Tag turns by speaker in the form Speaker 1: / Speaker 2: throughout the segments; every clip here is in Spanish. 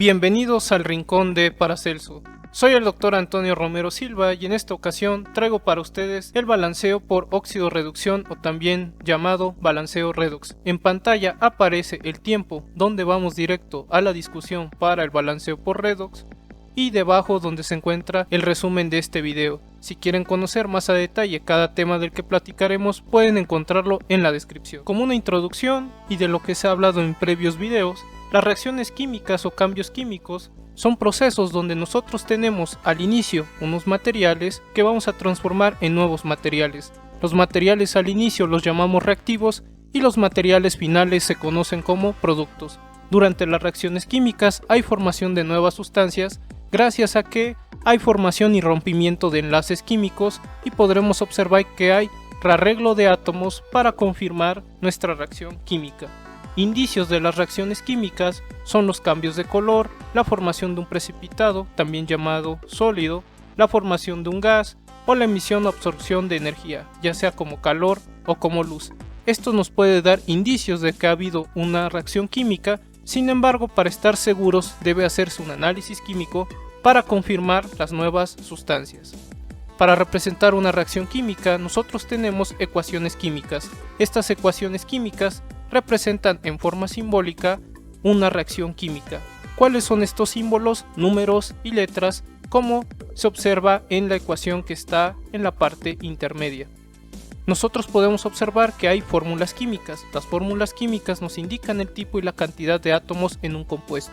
Speaker 1: Bienvenidos al rincón de Paracelso. Soy el Dr. Antonio Romero Silva y en esta ocasión traigo para ustedes el balanceo por óxido-reducción o también llamado balanceo redox. En pantalla aparece el tiempo donde vamos directo a la discusión para el balanceo por redox y debajo donde se encuentra el resumen de este video. Si quieren conocer más a detalle cada tema del que platicaremos pueden encontrarlo en la descripción. Como una introducción y de lo que se ha hablado en previos videos, las reacciones químicas o cambios químicos son procesos donde nosotros tenemos al inicio unos materiales que vamos a transformar en nuevos materiales. Los materiales al inicio los llamamos reactivos y los materiales finales se conocen como productos. Durante las reacciones químicas hay formación de nuevas sustancias gracias a que hay formación y rompimiento de enlaces químicos y podremos observar que hay rearreglo de átomos para confirmar nuestra reacción química. Indicios de las reacciones químicas son los cambios de color, la formación de un precipitado, también llamado sólido, la formación de un gas o la emisión o absorción de energía, ya sea como calor o como luz. Esto nos puede dar indicios de que ha habido una reacción química, sin embargo, para estar seguros debe hacerse un análisis químico para confirmar las nuevas sustancias. Para representar una reacción química, nosotros tenemos ecuaciones químicas. Estas ecuaciones químicas representan en forma simbólica una reacción química. ¿Cuáles son estos símbolos, números y letras? Como se observa en la ecuación que está en la parte intermedia. Nosotros podemos observar que hay fórmulas químicas. Las fórmulas químicas nos indican el tipo y la cantidad de átomos en un compuesto.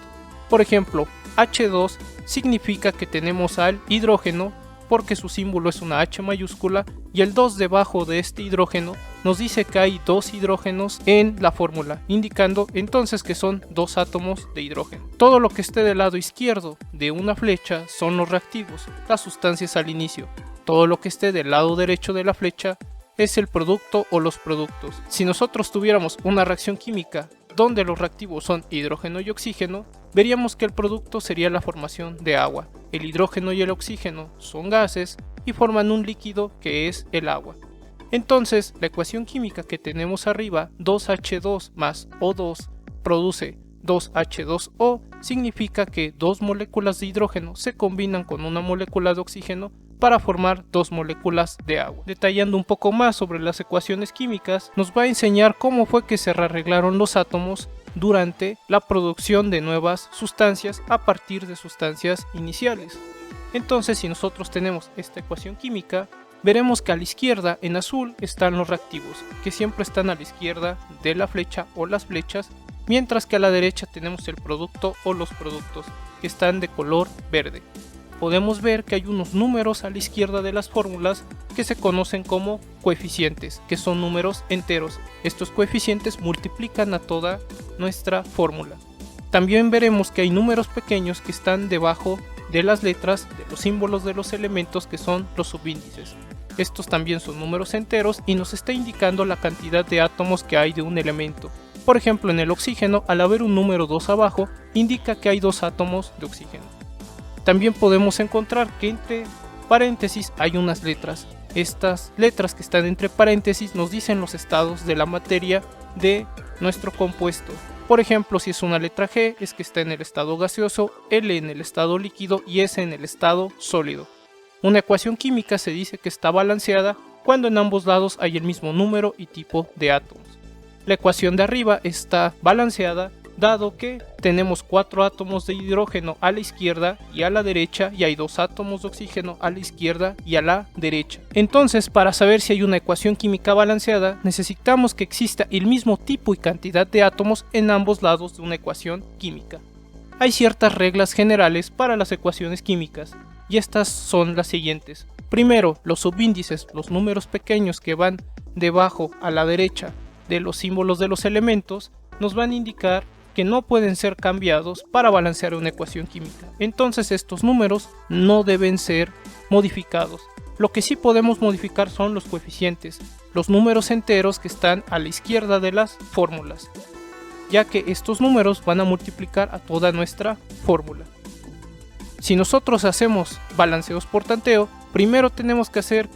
Speaker 1: Por ejemplo, H2 significa que tenemos al hidrógeno porque su símbolo es una H mayúscula y el 2 debajo de este hidrógeno nos dice que hay dos hidrógenos en la fórmula, indicando entonces que son dos átomos de hidrógeno. Todo lo que esté del lado izquierdo de una flecha son los reactivos, las sustancias al inicio. Todo lo que esté del lado derecho de la flecha es el producto o los productos. Si nosotros tuviéramos una reacción química donde los reactivos son hidrógeno y oxígeno, veríamos que el producto sería la formación de agua. El hidrógeno y el oxígeno son gases y forman un líquido que es el agua. Entonces, la ecuación química que tenemos arriba, 2H2 más O2, produce 2H2O, significa que dos moléculas de hidrógeno se combinan con una molécula de oxígeno para formar dos moléculas de agua. Detallando un poco más sobre las ecuaciones químicas, nos va a enseñar cómo fue que se rearreglaron los átomos durante la producción de nuevas sustancias a partir de sustancias iniciales. Entonces, si nosotros tenemos esta ecuación química, veremos que a la izquierda en azul están los reactivos, que siempre están a la izquierda de la flecha o las flechas, mientras que a la derecha tenemos el producto o los productos, que están de color verde. Podemos ver que hay unos números a la izquierda de las fórmulas que se conocen como coeficientes, que son números enteros. Estos coeficientes multiplican a toda nuestra fórmula. También veremos que hay números pequeños que están debajo de las letras de los símbolos de los elementos que son los subíndices. Estos también son números enteros y nos está indicando la cantidad de átomos que hay de un elemento. Por ejemplo, en el oxígeno, al haber un número 2 abajo, indica que hay dos átomos de oxígeno. También podemos encontrar que entre paréntesis hay unas letras. Estas letras que están entre paréntesis nos dicen los estados de la materia de nuestro compuesto. Por ejemplo, si es una letra G, es que está en el estado gaseoso, L en el estado líquido y S en el estado sólido. Una ecuación química se dice que está balanceada cuando en ambos lados hay el mismo número y tipo de átomos. La ecuación de arriba está balanceada dado que tenemos 4 átomos de hidrógeno a la izquierda y a la derecha y hay 2 átomos de oxígeno a la izquierda y a la derecha. Entonces, para saber si hay una ecuación química balanceada, necesitamos que exista el mismo tipo y cantidad de átomos en ambos lados de una ecuación química. Hay ciertas reglas generales para las ecuaciones químicas y estas son las siguientes. Primero, los subíndices, los números pequeños que van debajo a la derecha de los símbolos de los elementos, nos van a indicar que no pueden ser cambiados para balancear una ecuación química. Entonces estos números no deben ser modificados. Lo que sí podemos modificar son los coeficientes, los números enteros que están a la izquierda de las fórmulas, ya que estos números van a multiplicar a toda nuestra fórmula. Si nosotros hacemos balanceos por tanteo, primero tenemos que hacer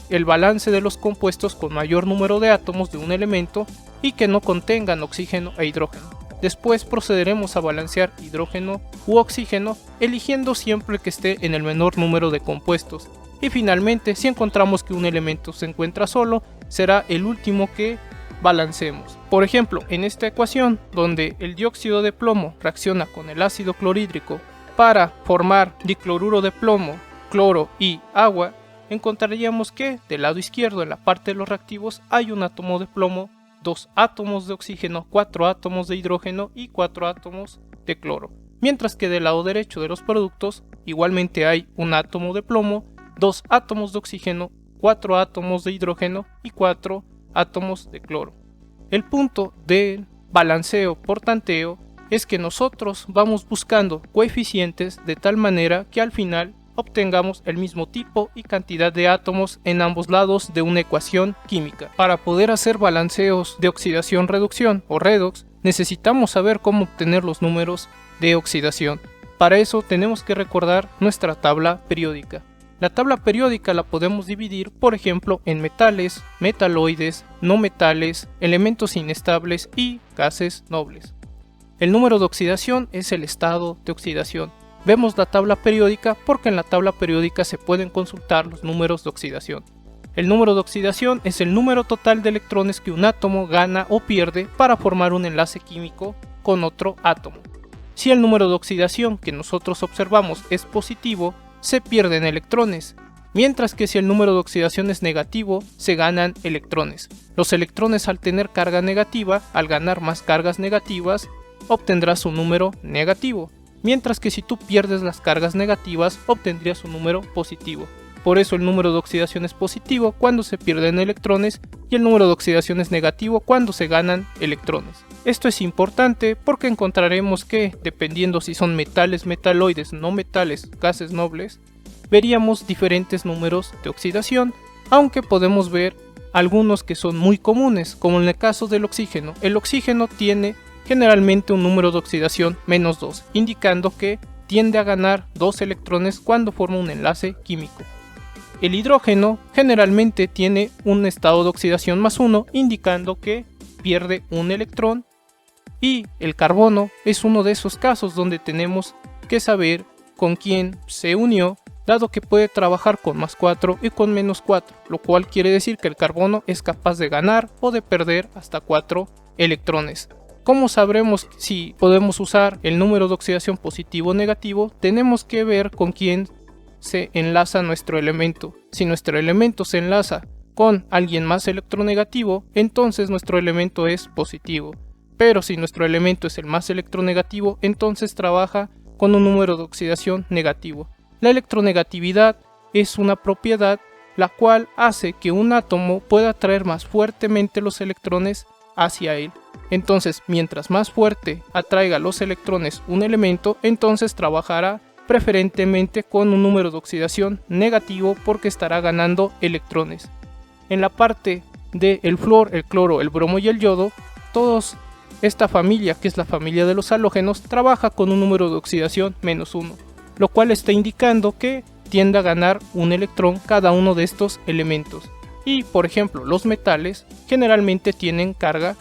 Speaker 1: el balance de los compuestos con mayor número de átomos de un elemento y que no contengan oxígeno e hidrógeno. Después procederemos a balancear hidrógeno u oxígeno, eligiendo siempre que esté en el menor número de compuestos. Y finalmente, si encontramos que un elemento se encuentra solo, será el último que balancemos. Por ejemplo, en esta ecuación, donde el dióxido de plomo reacciona con el ácido clorhídrico para formar dicloruro de plomo, cloro y agua, encontraríamos que del lado izquierdo, en la parte de los reactivos, hay un átomo de plomo, 2 átomos de oxígeno, 4 átomos de hidrógeno y 4 átomos de cloro. Mientras que del lado derecho de los productos, igualmente hay un átomo de plomo, 2 átomos de oxígeno, 4 átomos de hidrógeno y 4 átomos de cloro. El punto del balanceo por tanteo es que nosotros vamos buscando coeficientes de tal manera que al final obtengamos el mismo tipo y cantidad de átomos en ambos lados de una ecuación química. Para poder hacer balanceos de oxidación-reducción o redox, necesitamos saber cómo obtener los números de oxidación. Para eso tenemos que recordar nuestra tabla periódica. La tabla periódica la podemos dividir, por ejemplo, en metales, metaloides, no metales, elementos inestables y gases nobles. El número de oxidación es el estado de oxidación. Vemos la tabla periódica porque en la tabla periódica se pueden consultar los números de oxidación. El número de oxidación es el número total de electrones que un átomo gana o pierde para formar un enlace químico con otro átomo. Si el número de oxidación que nosotros observamos es positivo, se pierden electrones, mientras que si el número de oxidación es negativo, se ganan electrones. Los electrones, al tener carga negativa, al ganar más cargas negativas, obtendrás un número negativo, mientras que si tú pierdes las cargas negativas, obtendrías un número positivo. Por eso el número de oxidación es positivo cuando se pierden electrones y el número de oxidación es negativo cuando se ganan electrones. Esto es importante porque encontraremos que, dependiendo si son metales, metaloides, no metales, gases nobles, veríamos diferentes números de oxidación, aunque podemos ver algunos que son muy comunes, como en el caso del oxígeno. El oxígeno tiene generalmente un número de oxidación -2, indicando que tiende a ganar 2 electrones cuando forma un enlace químico. El hidrógeno generalmente tiene un estado de oxidación +1, indicando que pierde un electrón, y el carbono es uno de esos casos donde tenemos que saber con quién se unió, dado que puede trabajar con +4 y con -4, lo cual quiere decir que el carbono es capaz de ganar o de perder hasta 4 electrones. ¿Cómo sabremos si podemos usar el número de oxidación positivo o negativo? Tenemos que ver con quién se enlaza nuestro elemento. Si nuestro elemento se enlaza con alguien más electronegativo, entonces nuestro elemento es positivo. Pero si nuestro elemento es el más electronegativo, entonces trabaja con un número de oxidación negativo. La electronegatividad es una propiedad la cual hace que un átomo pueda atraer más fuertemente los electrones hacia él. Entonces, mientras más fuerte atraiga los electrones un elemento, entonces trabajará preferentemente con un número de oxidación negativo porque estará ganando electrones. En la parte del flúor, el cloro, el bromo y el yodo, todos esta familia, que es la familia de los halógenos, trabaja con un número de oxidación -1, lo cual está indicando que tiende a ganar un electrón cada uno de estos elementos. Y por ejemplo, los metales generalmente tienen carga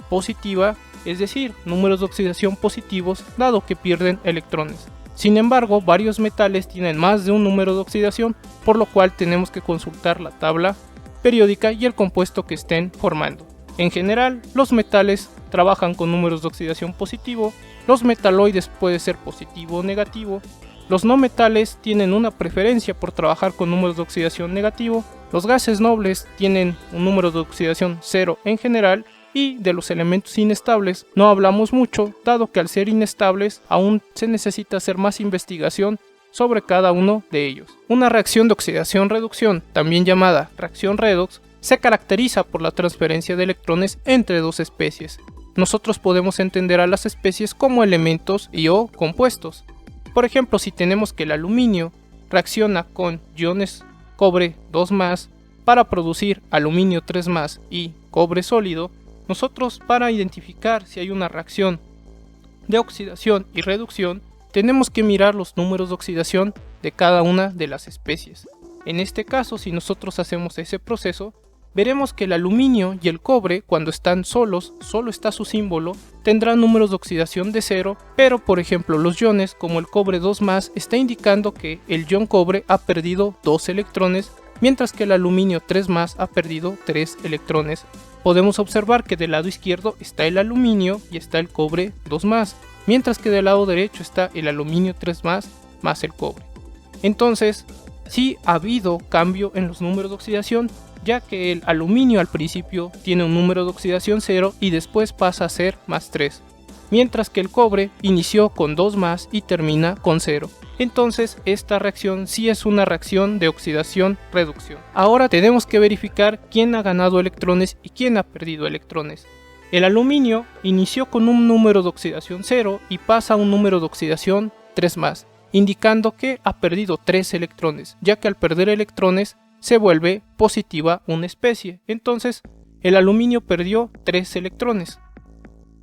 Speaker 1: positiva, es decir, números de oxidación positivos, dado que pierden electrones. Sin embargo, varios metales tienen más de un número de oxidación, por lo cual tenemos que consultar la tabla periódica y el compuesto que estén formando. En general, los metales trabajan con números de oxidación positivo, los metaloides puede ser positivo o negativo, los no metales tienen una preferencia por trabajar con números de oxidación negativo, los gases nobles tienen un número de oxidación 0 en general, y de los elementos inestables no hablamos mucho, dado que al ser inestables aún se necesita hacer más investigación sobre cada uno de ellos. Una reacción de oxidación-reducción, también llamada reacción redox, se caracteriza por la transferencia de electrones entre dos especies. Nosotros podemos entender a las especies como elementos y o compuestos. Por ejemplo, si tenemos que el aluminio reacciona con iones cobre 2+, para producir aluminio 3+ y cobre sólido, nosotros, para identificar si hay una reacción de oxidación y reducción, tenemos que mirar los números de oxidación de cada una de las especies. En este caso, si nosotros hacemos ese proceso, veremos que el aluminio y el cobre, cuando están solos, solo está su símbolo, tendrán números de oxidación de 0, pero por ejemplo los iones, como el cobre 2+, está indicando que el ion cobre ha perdido 2 electrones, mientras que el aluminio 3+ ha perdido 3 electrones. Podemos observar que del lado izquierdo está el aluminio y está el cobre 2+, mientras que del lado derecho está el aluminio 3+ más el cobre. Entonces, sí ha habido cambio en los números de oxidación, ya que el aluminio al principio tiene un número de oxidación 0 y después pasa a ser +3, mientras que el cobre inició con 2+ y termina con 0. Entonces esta reacción sí es una reacción de oxidación-reducción. Ahora tenemos que verificar quién ha ganado electrones y quién ha perdido electrones. El aluminio inició con un número de oxidación 0 y pasa a un número de oxidación 3+, indicando que ha perdido 3 electrones, ya que al perder electrones se vuelve positiva una especie. Entonces el aluminio perdió 3 electrones.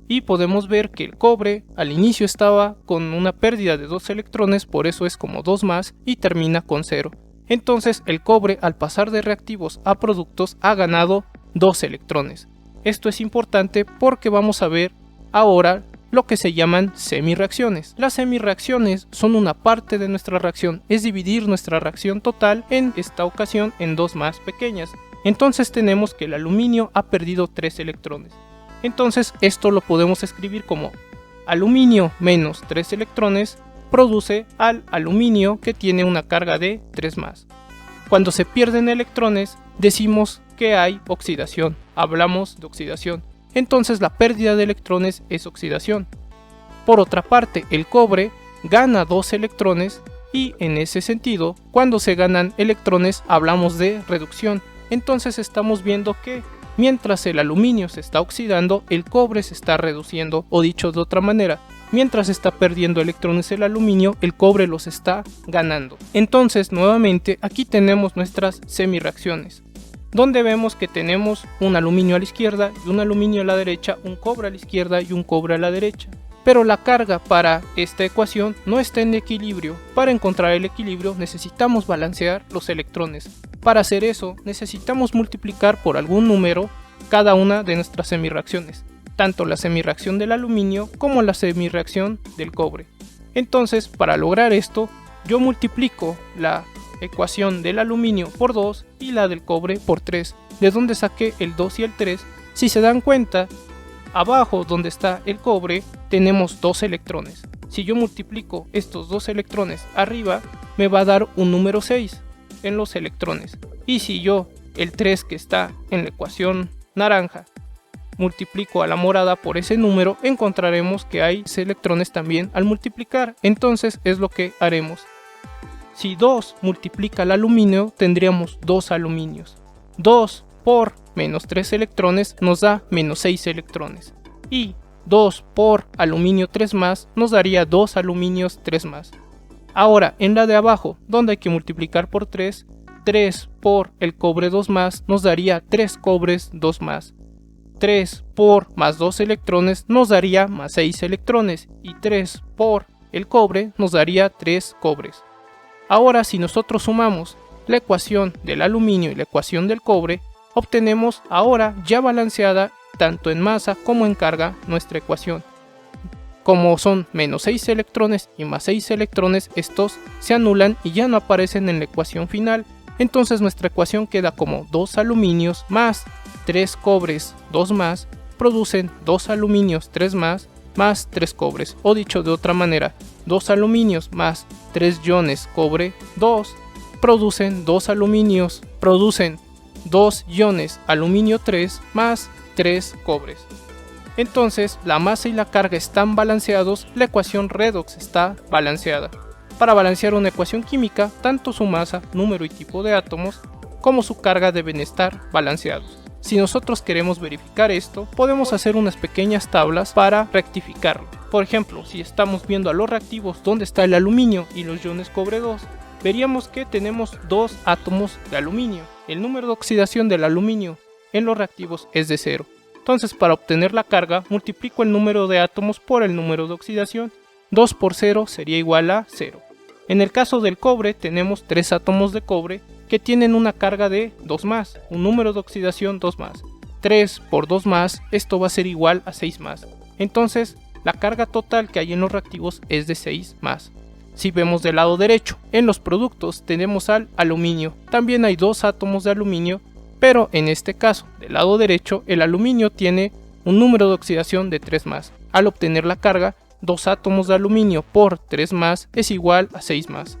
Speaker 1: Y podemos ver que el cobre al inicio estaba con una pérdida de 2 electrones, por eso es como 2+ y termina con 0. Entonces el cobre al pasar de reactivos a productos ha ganado 2 electrones. Esto es importante porque vamos a ver ahora lo que se llaman semirreacciones. Las semirreacciones son una parte de nuestra reacción, es dividir nuestra reacción total en esta ocasión en 2 más pequeñas. Entonces tenemos que el aluminio ha perdido 3 electrones. Entonces esto lo podemos escribir como aluminio menos 3 electrones produce al aluminio que tiene una carga de 3+. Cuando se pierden electrones decimos que hay oxidación, hablamos de oxidación. Entonces la pérdida de electrones es oxidación. Por otra parte, el cobre gana 2 electrones y en ese sentido, cuando se ganan electrones hablamos de reducción. Entonces estamos viendo que mientras el aluminio se está oxidando, el cobre se está reduciendo, o dicho de otra manera, mientras está perdiendo electrones el aluminio, el cobre los está ganando. Entonces nuevamente aquí tenemos nuestras semirreacciones, donde vemos que tenemos un aluminio a la izquierda y un aluminio a la derecha, un cobre a la izquierda y un cobre a la derecha. Pero la carga para esta ecuación no está en equilibrio. Para encontrar el equilibrio necesitamos balancear los electrones. Para hacer eso necesitamos multiplicar por algún número cada una de nuestras semirreacciones, tanto la semirreacción del aluminio como la semirreacción del cobre. Entonces, para lograr esto, yo multiplico la ecuación del aluminio por 2 y la del cobre por 3, de donde saqué el 2 y el 3. Si se dan cuenta, abajo donde está el cobre tenemos 2 electrones. Si yo multiplico estos 2 electrones arriba, me va a dar un número 6 en los electrones. Y si yo el 3 que está en la ecuación naranja multiplico a la morada por ese número, encontraremos que hay electrones también al multiplicar. Entonces es lo que haremos. Si 2 multiplica el aluminio, tendríamos 2 aluminios. 2 por menos 3 electrones nos da menos 6 electrones. Y 2 por aluminio 3+, nos daría 2 aluminios 3+. Ahora, en la de abajo, donde hay que multiplicar por 3, 3 por el cobre 2+, nos daría 3 cobres 2+. 3 por más 2 electrones nos daría más 6 electrones. Y 3 por el cobre nos daría 3 cobres. Ahora, si nosotros sumamos la ecuación del aluminio y la ecuación del cobre, obtenemos ahora ya balanceada tanto en masa como en carga nuestra ecuación. Como son menos 6 electrones y más 6 electrones, estos se anulan y ya no aparecen en la ecuación final. Entonces nuestra ecuación queda como 2 aluminios más 3 cobres 2+, producen 2 aluminios 3+, más 3 cobres, o dicho de otra manera, 2 aluminios más 3 iones cobre 2 producen 2 aluminios, producen 2 iones aluminio 3 más 3 cobres. Entonces la masa y la carga están balanceados, la ecuación redox está balanceada. Para balancear una ecuación química, tanto su masa, número y tipo de átomos, como su carga deben estar balanceados. Si nosotros queremos verificar esto, podemos hacer unas pequeñas tablas para rectificarlo. Por ejemplo, si estamos viendo a los reactivos donde está el aluminio y los iones cobre 2, veríamos que tenemos 2 átomos de aluminio. El número de oxidación del aluminio en los reactivos es de 0. Entonces, para obtener la carga, multiplico el número de átomos por el número de oxidación. 2 por 0 sería igual a 0. En el caso del cobre tenemos 3 átomos de cobre que tienen una carga de 2 más, un número de oxidación 2 más. 3 por 2 más, esto va a ser igual a 6 más. Entonces, la carga total que hay en los reactivos es de 6 más. Si vemos del lado derecho, en los productos tenemos al aluminio. También hay 2 átomos de aluminio, pero en este caso, del lado derecho, el aluminio tiene un número de oxidación de 3 más. Al obtener la carga, 2 átomos de aluminio por 3 más es igual a 6 más.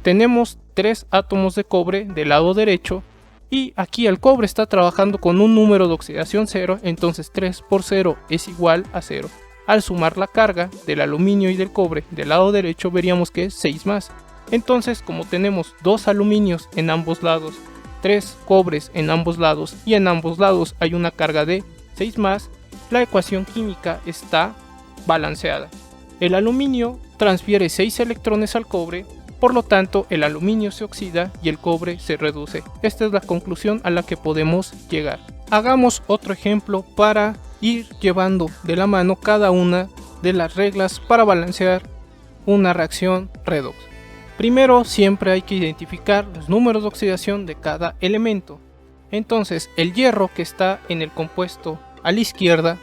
Speaker 1: Tenemos 3 átomos de cobre del lado derecho y aquí el cobre está trabajando con un número de oxidación 0, entonces 3 por 0 es igual a 0. Al sumar la carga del aluminio y del cobre del lado derecho veríamos que es 6 más. Entonces, como tenemos 2 aluminios en ambos lados, 3 cobres en ambos lados y en ambos lados hay una carga de 6 más, la ecuación química está balanceada. El aluminio transfiere 6 electrones al cobre, por lo tanto el aluminio se oxida y el cobre se reduce. Esta es la conclusión a la que podemos llegar. Hagamos otro ejemplo para ir llevando de la mano cada una de las reglas para balancear una reacción redox. Primero, siempre hay que identificar los números de oxidación de cada elemento. Entonces, el hierro que está en el compuesto a la izquierda,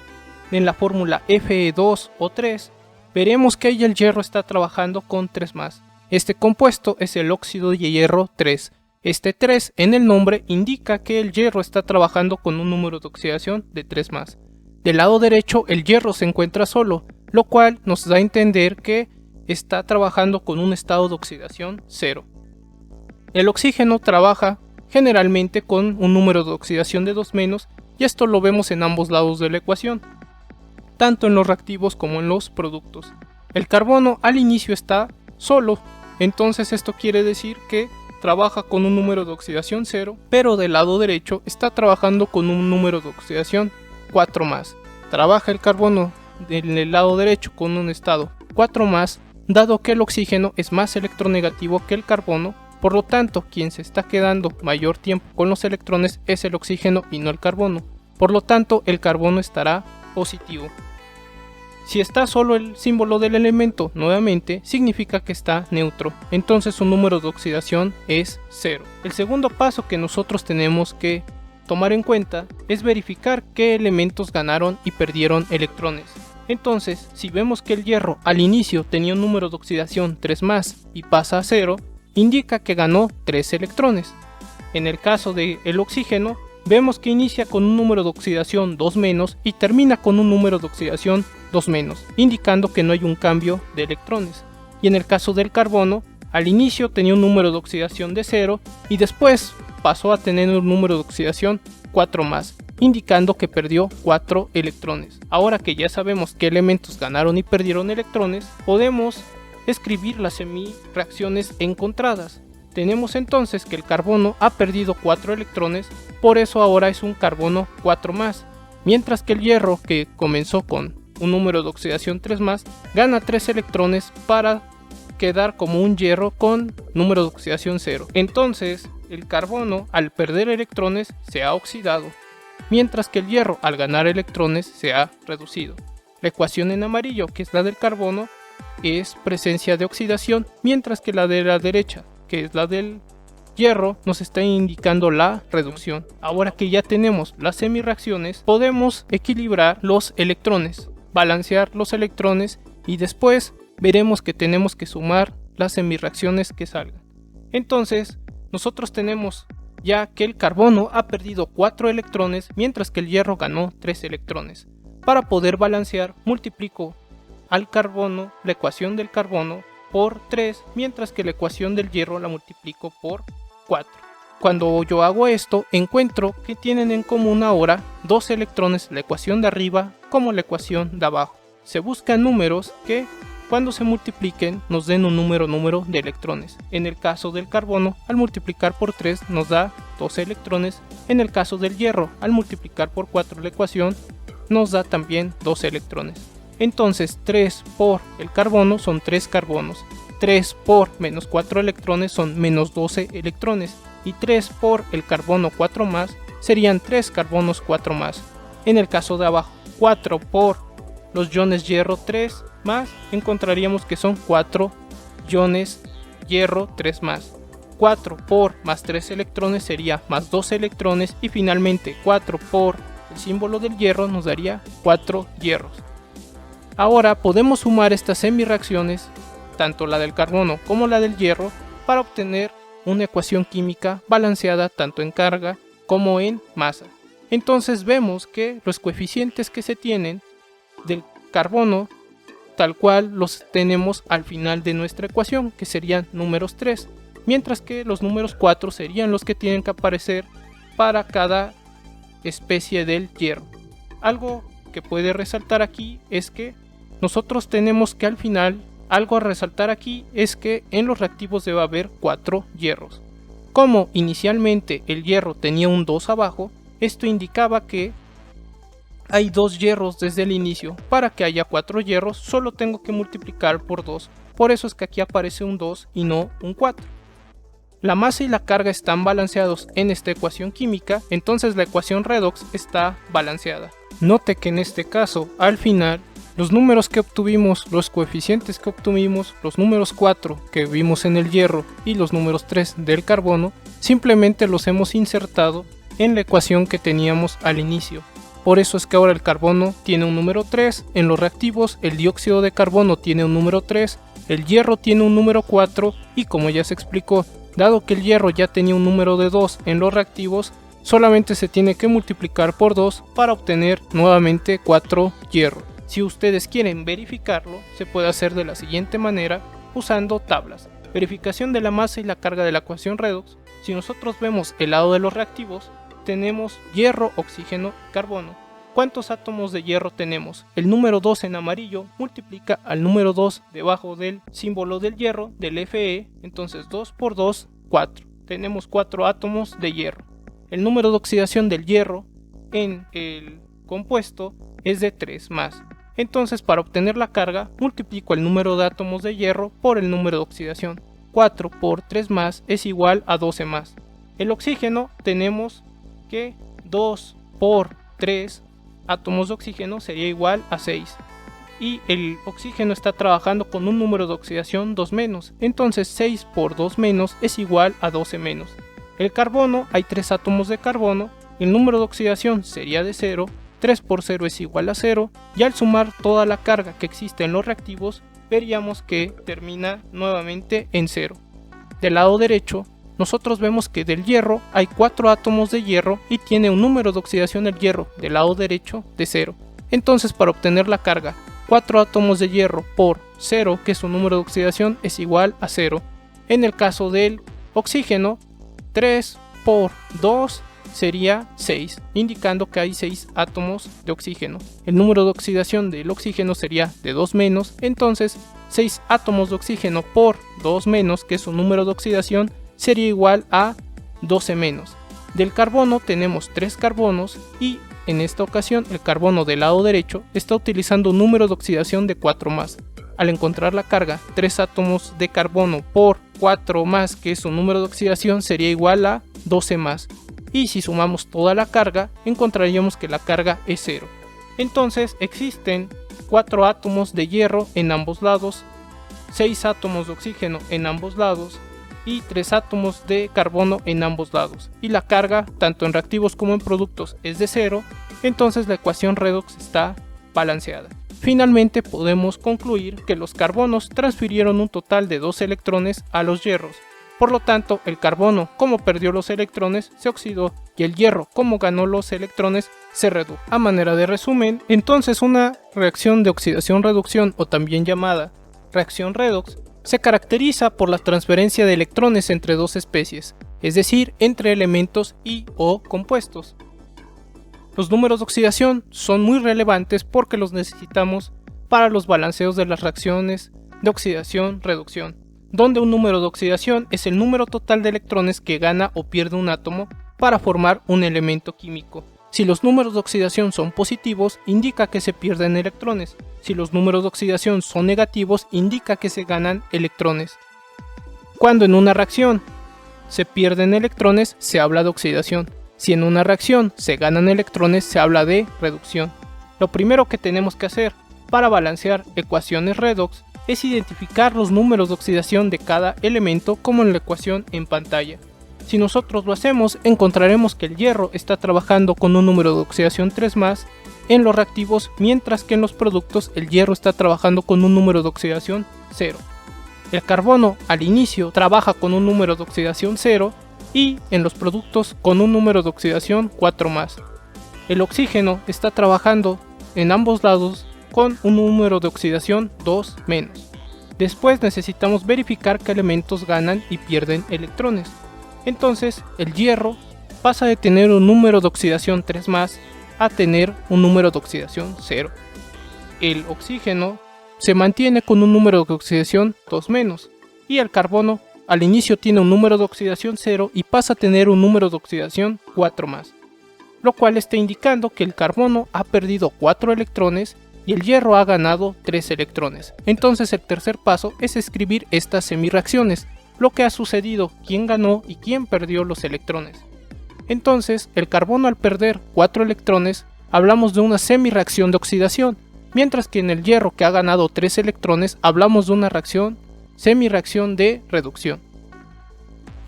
Speaker 1: en la fórmula Fe2 o 3, veremos que ahí el hierro está trabajando con 3 más. Este compuesto es el óxido de hierro 3. Este 3 en el nombre indica que el hierro está trabajando con un número de oxidación de 3 más. Del lado derecho el hierro se encuentra solo, lo cual nos da a entender que está trabajando con un estado de oxidación 0. El oxígeno trabaja generalmente con un número de oxidación de 2 menos y esto lo vemos en ambos lados de la ecuación, tanto en los reactivos como en los productos. El carbono al inicio está solo, entonces esto quiere decir que trabaja con un número de oxidación 0, pero del lado derecho está trabajando con un número de oxidación 4 más. Trabaja el carbono del lado derecho con un estado 4 más, dado que el oxígeno es más electronegativo que el carbono, por lo tanto quien se está quedando mayor tiempo con los electrones es el oxígeno y no el carbono, por lo tanto el carbono estará positivo. Si está solo el símbolo del elemento nuevamente, significa que está neutro, entonces su número de oxidación es 0. El segundo paso que nosotros tenemos que tomar en cuenta es verificar qué elementos ganaron y perdieron electrones. Entonces, si vemos que el hierro al inicio tenía un número de oxidación 3 más y pasa a 0, indica que ganó 3 electrones. En el caso del oxígeno, vemos que inicia con un número de oxidación 2 menos y termina con un número de oxidación 2 menos, indicando que no hay un cambio de electrones. Y en el caso del carbono, al inicio tenía un número de oxidación de 0 y después pasó a tener un número de oxidación 4 más, indicando que perdió 4 electrones. Ahora que ya sabemos qué elementos ganaron y perdieron electrones, podemos escribir las semireacciones encontradas. Tenemos entonces que el carbono ha perdido 4 electrones, por eso ahora es un carbono 4 más, mientras que el hierro, que comenzó con un número de oxidación 3 más, gana 3 electrones para quedar como un hierro con número de oxidación 0. Entonces, el carbono al perder electrones se ha oxidado, mientras que el hierro al ganar electrones se ha reducido. La ecuación en amarillo, que es la del carbono, es presencia de oxidación, mientras que la de la derecha, que es la del hierro, nos está indicando la reducción. Ahora que ya tenemos las semireacciones, podemos equilibrar los electrones, balancear los electrones y después veremos que tenemos que sumar las semireacciones que salgan. Entonces, nosotros tenemos ya que el carbono ha perdido 4 electrones, mientras que el hierro ganó 3 electrones. Para poder balancear, multiplico al carbono, la ecuación del carbono, por 3, mientras que la ecuación del hierro la multiplico por 4. Cuando yo hago esto, encuentro que tienen en común ahora 2 electrones, la ecuación de arriba como la ecuación de abajo. Se buscan números que cuando se multipliquen nos den un número de electrones. En el caso del carbono, al multiplicar por 3 nos da 12 electrones. En el caso del hierro, al multiplicar por 4 la ecuación, nos da también 12 electrones. Entonces 3 por el carbono son 3 carbonos, 3 por menos 4 electrones son menos 12 electrones y 3 por el carbono 4 más serían 3 carbonos 4 más. En el caso de abajo, 4 por los iones hierro 3 más, encontraríamos que son 4 iones hierro 3 más. 4 por más 3 electrones sería más 2 electrones y finalmente 4 por el símbolo del hierro nos daría 4 hierros. Ahora podemos sumar estas semireacciones, tanto la del carbono como la del hierro, para obtener una ecuación química balanceada tanto en carga como en masa. Entonces vemos que los coeficientes que se tienen del carbono tal cual los tenemos al final de nuestra ecuación, que serían números 3, mientras que los números 4 serían los que tienen que aparecer para cada especie del hierro. Algo que puede resaltar aquí es que nosotros tenemos que al final, algo a resaltar aquí es que en los reactivos debe haber 4 hierros. Como inicialmente el hierro tenía un 2 abajo, esto indicaba que hay 2 hierros desde el inicio. Para que haya 4 hierros solo tengo que multiplicar por 2, por eso es que aquí aparece un 2 y no un 4. La masa y la carga están balanceados en esta ecuación química, entonces la ecuación redox está balanceada. Note que en este caso, al final, los números que obtuvimos, los coeficientes que obtuvimos, los números 4 que vimos en el hierro y los números 3 del carbono, simplemente los hemos insertado en la ecuación que teníamos al inicio. Por eso es que ahora el carbono tiene un número 3, en los reactivos el dióxido de carbono tiene un número 3, el hierro tiene un número 4 y como ya se explicó, dado que el hierro ya tenía un número de 2 en los reactivos, solamente se tiene que multiplicar por 2 para obtener nuevamente 4 hierro. Si ustedes quieren verificarlo, se puede hacer de la siguiente manera usando tablas. Verificación de la masa y la carga de la ecuación redox. Si nosotros vemos el lado de los reactivos, tenemos hierro, oxígeno, carbono. ¿Cuántos átomos de hierro tenemos? El número 2 en amarillo multiplica al número 2 debajo del símbolo del hierro, del Fe, entonces 2 por 2, 4. Tenemos 4 átomos de hierro. El número de oxidación del hierro en el compuesto es de 3 más. Entonces para obtener la carga multiplico el número de átomos de hierro por el número de oxidación. 4 por 3 más es igual a 12 más. El oxígeno tenemos que 2 por 3 átomos de oxígeno sería igual a 6 y el oxígeno está trabajando con un número de oxidación 2 menos, entonces 6 por 2 menos es igual a 12 menos. El carbono, hay 3 átomos de carbono, el número de oxidación sería de 0, 3 por 0 es igual a 0 y al sumar toda la carga que existe en los reactivos veríamos que termina nuevamente en 0. Del lado derecho nosotros vemos que del hierro hay 4 átomos de hierro y tiene un número de oxidación del hierro del lado derecho de 0. Entonces para obtener la carga, 4 átomos de hierro por 0, que es su número de oxidación, es igual a 0. En el caso del oxígeno, 3 por 2 sería 6, indicando que hay 6 átomos de oxígeno. El número de oxidación del oxígeno sería de 2 menos, entonces 6 átomos de oxígeno por 2 menos, que es su número de oxidación, sería igual a 12 menos. Del carbono tenemos 3 carbonos y en esta ocasión el carbono del lado derecho está utilizando un número de oxidación de 4 más. Al encontrar la carga, 3 átomos de carbono por 4 más, que es su número de oxidación, sería igual a 12 más. Y si sumamos toda la carga, encontraríamos que la carga es 0. Entonces existen 4 átomos de hierro en ambos lados, 6 átomos de oxígeno en ambos lados, y 3 átomos de carbono en ambos lados, y la carga tanto en reactivos como en productos es de 0, entonces la ecuación redox está balanceada. Finalmente podemos concluir que los carbonos transfirieron un total de 2 electrones a los hierros, por lo tanto el carbono, como perdió los electrones, se oxidó y el hierro, como ganó los electrones, se redujo. A manera de resumen, entonces una reacción de oxidación-reducción, o también llamada reacción redox, se caracteriza por la transferencia de electrones entre dos especies, es decir, entre elementos y o compuestos. Los números de oxidación son muy relevantes porque los necesitamos para los balanceos de las reacciones de oxidación-reducción, donde un número de oxidación es el número total de electrones que gana o pierde un átomo para formar un elemento químico. Si los números de oxidación son positivos, indica que se pierden electrones. Si los números de oxidación son negativos, indica que se ganan electrones. Cuando en una reacción se pierden electrones, se habla de oxidación. Si en una reacción se ganan electrones, se habla de reducción. Lo primero que tenemos que hacer para balancear ecuaciones redox es identificar los números de oxidación de cada elemento como en la ecuación en pantalla. Si nosotros lo hacemos, encontraremos que el hierro está trabajando con un número de oxidación 3+, en los reactivos, mientras que en los productos el hierro está trabajando con un número de oxidación 0. El carbono al inicio trabaja con un número de oxidación 0 y en los productos con un número de oxidación 4+. El oxígeno está trabajando en ambos lados con un número de oxidación 2-. Después necesitamos verificar qué elementos ganan y pierden electrones. Entonces el hierro pasa de tener un número de oxidación 3+ a tener un número de oxidación 0. El oxígeno se mantiene con un número de oxidación 2-, y el carbono al inicio tiene un número de oxidación 0 y pasa a tener un número de oxidación 4+, lo cual está indicando que el carbono ha perdido 4 electrones y el hierro ha ganado 3 electrones. Entonces el tercer paso es escribir estas semirreacciones, lo que ha sucedido, quién ganó y quién perdió los electrones. Entonces el carbono al perder 4 electrones hablamos de una semirreacción de oxidación, mientras que en el hierro que ha ganado 3 electrones hablamos de una semirreacción de reducción.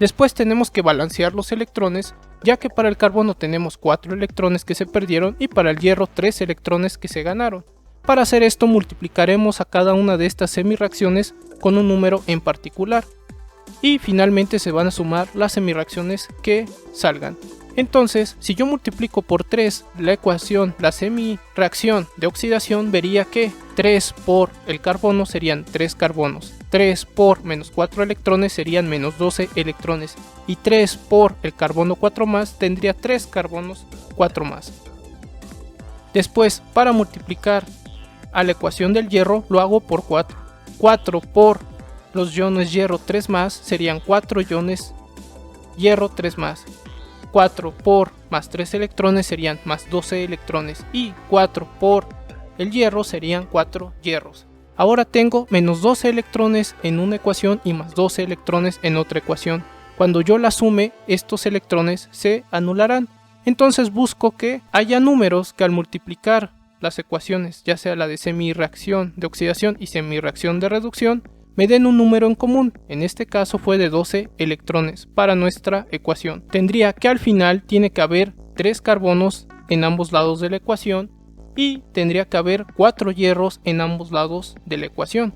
Speaker 1: Después tenemos que balancear los electrones, ya que para el carbono tenemos 4 electrones que se perdieron y para el hierro 3 electrones que se ganaron. Para hacer esto multiplicaremos a cada una de estas semirreacciones con un número en particular y finalmente se van a sumar las semirreacciones que salgan. Entonces, si yo multiplico por 3 la semirreacción de oxidación, vería que 3 por el carbono serían 3 carbonos, 3 por menos 4 electrones serían menos 12 electrones, y 3 por el carbono 4+ tendría 3 carbonos 4+. Después, para multiplicar a la ecuación del hierro, lo hago por 4. 4 por los iones hierro 3+ serían 4 iones hierro 3+. 4 por más 3 electrones serían más 12 electrones y 4 por el hierro serían 4 hierros. Ahora tengo menos 12 electrones en una ecuación y más 12 electrones en otra ecuación. Cuando yo la sume, estos electrones se anularán. Entonces busco que haya números que al multiplicar las ecuaciones, ya sea la de semirreacción de oxidación y semirreacción de reducción, me den un número en común. En este caso fue de 12 electrones para nuestra ecuación. Tendría que al final tiene que haber 3 carbonos en ambos lados de la ecuación y tendría que haber 4 hierros en ambos lados de la ecuación.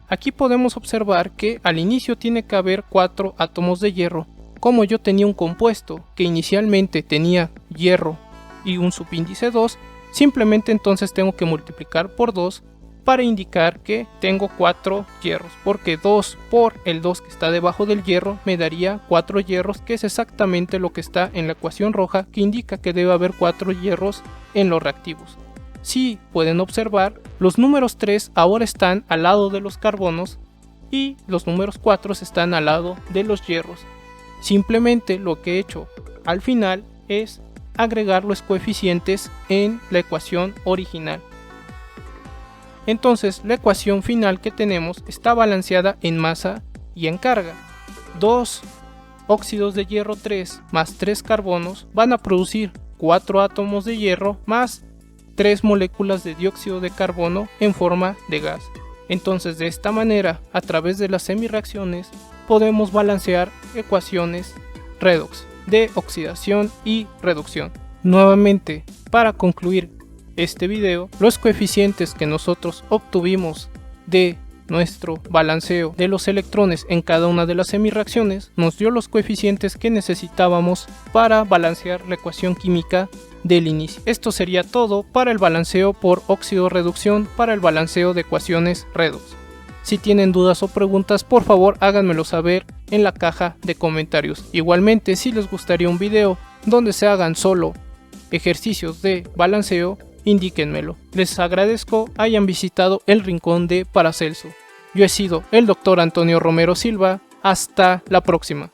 Speaker 1: Aquí podemos observar que al inicio tiene que haber 4 átomos de hierro. Como yo tenía un compuesto que inicialmente tenía hierro y un subíndice 2, simplemente entonces tengo que multiplicar por 2 para indicar que tengo 4 hierros, porque 2 por el 2 que está debajo del hierro me daría 4 hierros, que es exactamente lo que está en la ecuación roja, que indica que debe haber 4 hierros en los reactivos. Si pueden observar, los números 3 ahora están al lado de los carbonos y los números 4 están al lado de los hierros. Simplemente lo que he hecho al final es agregar los coeficientes en la ecuación original. Entonces la ecuación final que tenemos está balanceada en masa y en carga. 2 óxidos de hierro 3 más 3 carbonos van a producir 4 átomos de hierro más 3 moléculas de dióxido de carbono en forma de gas. Entonces de esta manera, a través de las semirreacciones, podemos balancear ecuaciones redox de oxidación y reducción. Nuevamente, para concluir este video, los coeficientes que nosotros obtuvimos de nuestro balanceo de los electrones en cada una de las semirreacciones nos dio los coeficientes que necesitábamos para balancear la ecuación química del inicio. Esto sería todo para el balanceo por óxido-reducción, para el balanceo de ecuaciones redox. Si tienen dudas o preguntas, por favor háganmelo saber en la caja de comentarios. Igualmente, si les gustaría un video donde se hagan solo ejercicios de balanceo, indíquenmelo. Les agradezco hayan visitado el rincón de Paracelso. Yo he sido el Dr. Antonio Romero Silva. Hasta la próxima.